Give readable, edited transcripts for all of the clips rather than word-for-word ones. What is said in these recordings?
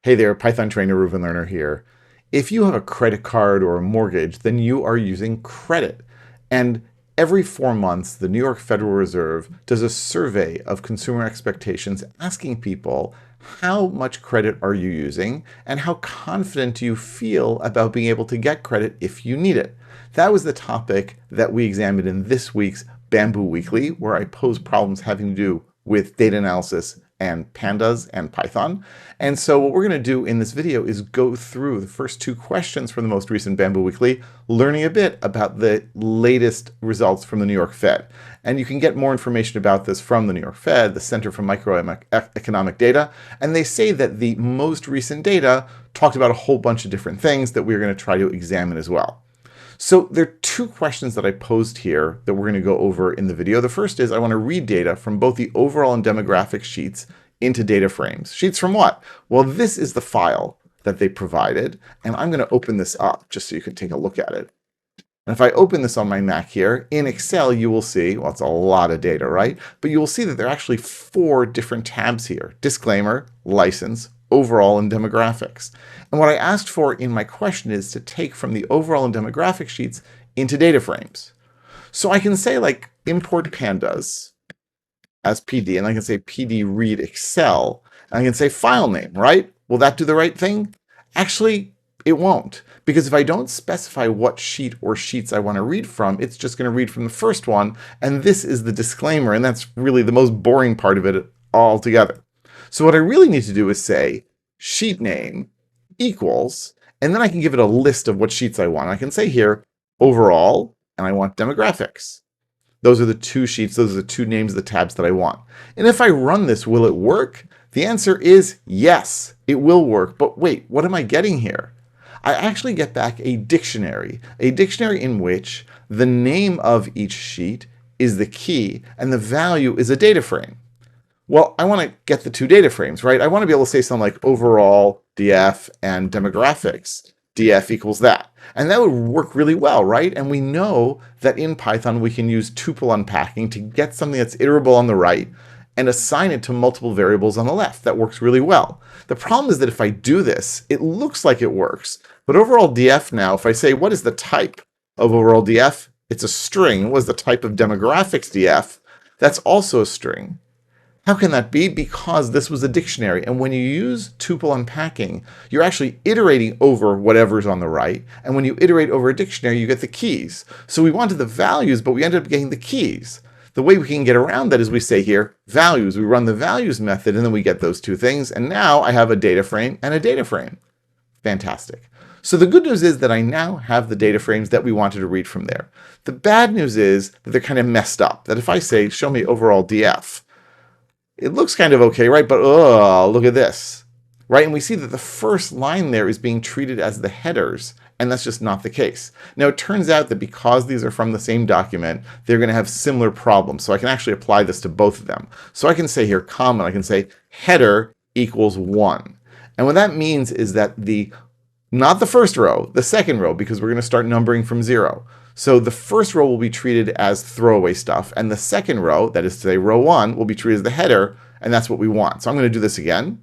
Hey there, Python trainer Reuven Lerner here. If you have a credit card or a mortgage, then you are using credit. And every 4 months, the New York Federal Reserve does a survey of consumer expectations, asking people, how much credit are you using and how confident do you feel about being able to get credit if you need it? That was the topic that we examined in this week's Bamboo Weekly, where I pose problems having to do with data analysis and Pandas and Python. And so what we're going to do in this video is go through the first two questions from the most recent Bamboo Weekly, learning a bit about the latest results from the New York Fed. And you can get more information about this from the New York Fed, the Center for Microeconomic Data. And they say that the most recent data talked about a whole bunch of different things that we're going to try to examine as well. So there are two questions that I posed here that we're going to go over in the video. The first is I want to read data from both the overall and demographic sheets into data frames. Sheets from what? Well, this is the file that they provided, and I'm going to open this up just so you can take a look at it. And if I open this on my Mac here, in Excel, you will see, well, it's a lot of data, right? But you will see that there are actually 4 different tabs here: disclaimer, license, overall, and demographics. And what I asked for in my question is to take from the overall and demographic sheets into data frames. So I can say like import pandas as PD, and I can say PD read Excel, and I can say file name, right? Will that do the right thing? Actually, it won't, because if I don't specify what sheet or sheets I want to read from, it's just going to read from the first one, and this is the disclaimer, and that's really the most boring part of it altogether. So what I really need to do is say sheet name equals, and then I can give it a list of what sheets I want. I can say here overall, and I want demographics. Those are the 2 sheets. Those are the 2 names of the tabs that I want. And if I run this, will it work? The answer is yes, it will work. But wait, what am I getting here? I actually get back a dictionary in which the name of each sheet is the key and the value is a data frame. Well, I want to get the 2 data frames, right? I want to be able to say something like overall df and demographics. df equals that. And that would work really well, right? And we know that in Python, we can use tuple unpacking to get something that's iterable on the right and assign it to multiple variables on the left. That works really well. The problem is that if I do this, it looks like it works. But overall df now, if I say, what is the type of overall df? It's a string. What is the type of demographics df? That's also a string. How can that be? Because this was a dictionary, and when you use tuple unpacking, you're actually iterating over whatever's on the right, and when you iterate over a dictionary, you get the keys. So we wanted the values, but we ended up getting the keys. The way we can get around that is we say here, values. We run the values method, and then we get those 2 things, and now I have a data frame and a data frame. Fantastic. So the good news is that I now have the data frames that we wanted to read from there. The bad news is that they're kind of messed up, that if I say, show me overall df, it looks kind of okay, right? But look at this, right? And we see that the first line there is being treated as the headers, and that's just not the case. Now, it turns out that because these are from the same document, they're going to have similar problems. So I can actually apply this to both of them. So I can say here, comment, I can say header equals 1. And what that means is that not the first row, the second row, because we're going to start numbering from 0. So the first row will be treated as throwaway stuff, and the second row, that is to say row 1, will be treated as the header, and that's what we want. So I'm going to do this again,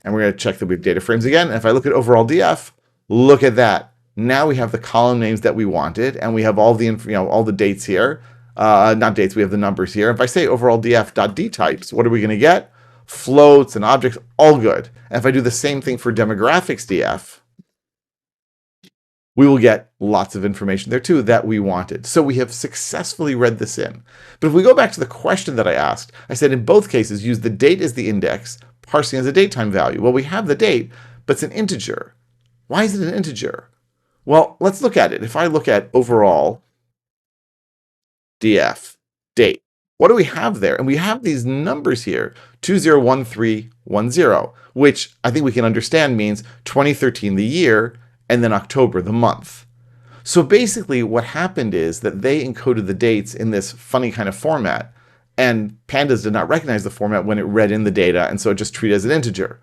and we're going to check that we have data frames again. And if I look at overall df, look at that. Now we have the column names that we wanted, and we have all the all the dates here. Not dates, we have the numbers here. If I say overall df.dtypes, what are we going to get? Floats and objects, all good. And if I do the same thing for demographics df, we will get lots of information there too that we wanted. So we have successfully read this in. But if we go back to the question that I asked, I said in both cases, use the date as the index, parsing as a datetime value. Well, we have the date, but it's an integer. Why is it an integer? Well, let's look at it. If I look at overall df, date, what do we have there? And we have these numbers here, 201310, which I think we can understand means 2013, the year, and then October, the month. So basically what happened is that they encoded the dates in this funny kind of format, and Pandas did not recognize the format when it read in the data, and so it just treated it as an integer.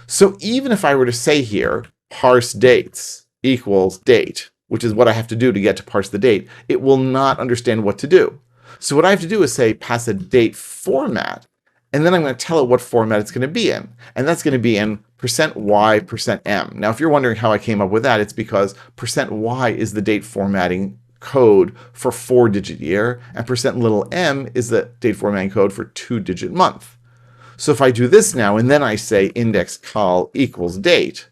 So even if I were to say here, parse dates equals date, which is what I have to do to get to parse the date, it will not understand what to do. So what I have to do is say pass a date format, and then I'm going to tell it what format it's going to be in. And that's going to be in %y, %m. Now, if you're wondering how I came up with that, it's because %y is the date formatting code for 4-digit year, and %m is the date formatting code for 2-digit month. So if I do this now, and then I say index col equals date,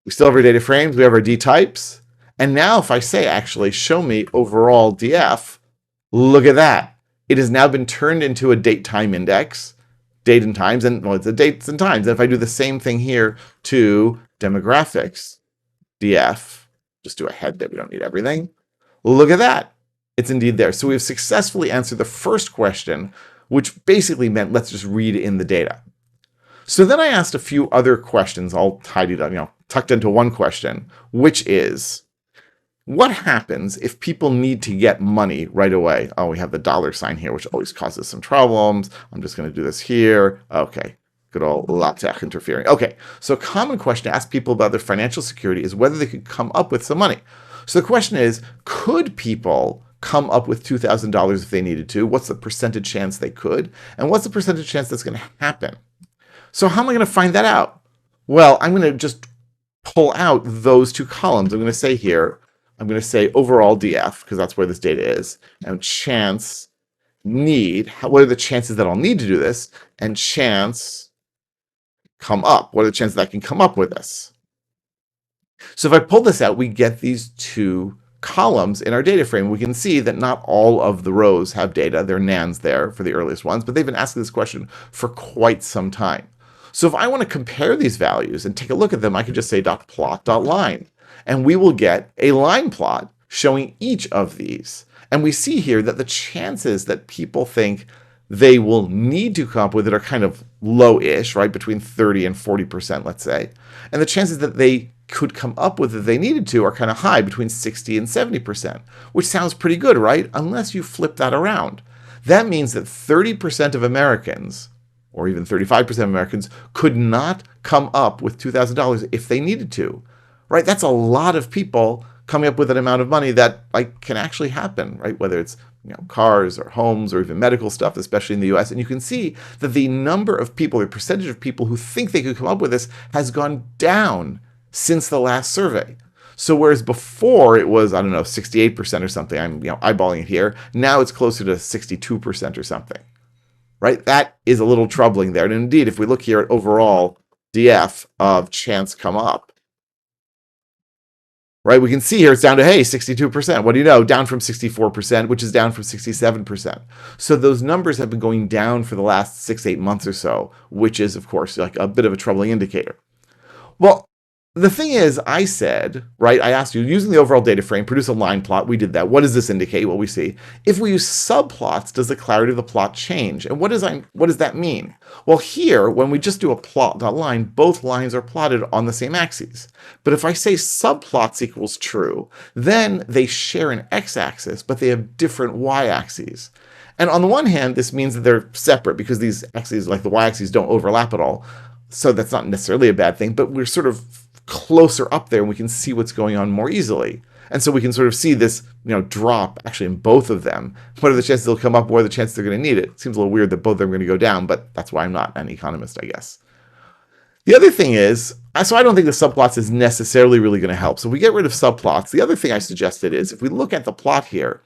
we still have our data frames, we have our D types, and now if I say, actually, show me overall DF, look at that. It has now been turned into a date time index, date and times, and well, it's a dates and times. And if I do the same thing here to demographics, DF, just do a head there, we don't need everything. Look at that. It's indeed there. So we've successfully answered the first question, which basically meant let's just read in the data. So then I asked a few other questions, all tidied up, tucked into one question, which is, what happens if people need to get money right away? Oh, we have the $ here, which always causes some problems. I'm just going to do this here. Okay, good old LaTeX interfering. Okay, so a common question to ask people about their financial security is whether they could come up with some money. So the question is, could people come up with $2,000 if they needed to? What's the percentage chance they could? And what's the percentage chance that's going to happen? So how am I going to find that out? Well, I'm going to just pull out those two columns. I'm going to say here, I'm going to say overall DF, because that's where this data is, and chance need, what are the chances that I'll need to do this, and chance come up, what are the chances that I can come up with this? So if I pull this out, we get these two columns in our data frame. We can see that not all of the rows have data. There are nans there for the earliest ones, but they've been asking this question for quite some time. So if I want to compare these values and take a look at them, I could just say .plot.line. And we will get a line plot showing each of these. And we see here that the chances that people think they will need to come up with it are kind of low-ish, right? Between 30 and 40%, let's say. And the chances that they could come up with it if they needed to are kind of high, between 60 and 70%, which sounds pretty good, right? Unless you flip that around. That means that 30% of Americans, or even 35% of Americans, could not come up with $2,000 if they needed to. Right, that's a lot of people coming up with an amount of money that can actually happen, right? Whether it's cars or homes or even medical stuff, especially in the US. And you can see that the number of people, or percentage of people who think they could come up with this has gone down since the last survey. So whereas before it was, 68% or something, I'm eyeballing it here, now it's closer to 62% or something, right? That is a little troubling there. And indeed, if we look here at overall DF of chance come up, right, we can see here it's down to, hey, 62%. What do you know? Down from 64%, which is down from 67%. So those numbers have been going down for the last 6-8 months or so, which is, of course, like a bit of a troubling indicator. Well, the thing is, I said, right, I asked you, using the overall data frame, produce a line plot. We did that. What does this indicate? Well, we see. If we use subplots, does the clarity of the plot change? And what does that mean? Well, here, when we just do a plot.line, both lines are plotted on the same axes. But if I say subplots equals true, then they share an x-axis, but they have different y-axes. And on the one hand, this means that they're separate because these axes, like the y-axes, don't overlap at all. So that's not necessarily a bad thing, but we're sort of closer up there and we can see what's going on more easily. And so we can sort of see this, drop actually in both of them. What are the chances they'll come up? What are the chances they're going to need it? It seems a little weird that both of them are going to go down, but that's why I'm not an economist, I guess. The other thing is, so I don't think the subplots is necessarily really going to help. So if we get rid of subplots, the other thing I suggested is if we look at the plot here,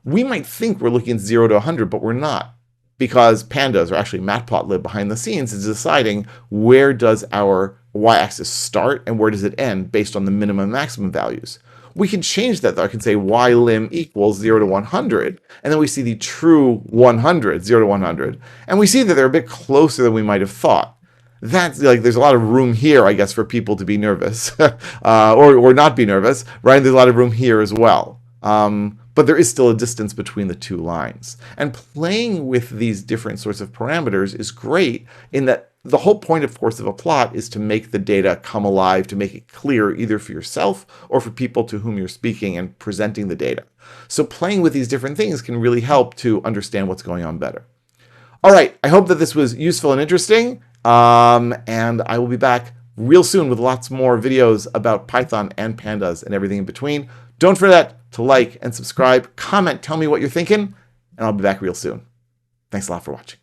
we might think we're looking at 0 to 100, but we're not. Because Pandas, or actually Matplotlib behind the scenes, is deciding where does our y-axis start and where does it end based on the minimum and maximum values. We can change that though. I can say ylim equals 0 to 100, and then we see the true 100, 0 to 100, and we see that they're a bit closer than we might have thought. That's there's a lot of room here, I guess, for people to be nervous or not be nervous, right? There's a lot of room here as well. But there is still a distance between the two lines. And playing with these different sorts of parameters is great in that the whole point, of course, of a plot is to make the data come alive, to make it clear either for yourself or for people to whom you're speaking and presenting the data. So playing with these different things can really help to understand what's going on better. All right, I hope that this was useful and interesting, and I will be back real soon with lots more videos about Python and Pandas and everything in between. Don't forget to like and subscribe, comment, tell me what you're thinking, and I'll be back real soon. Thanks a lot for watching.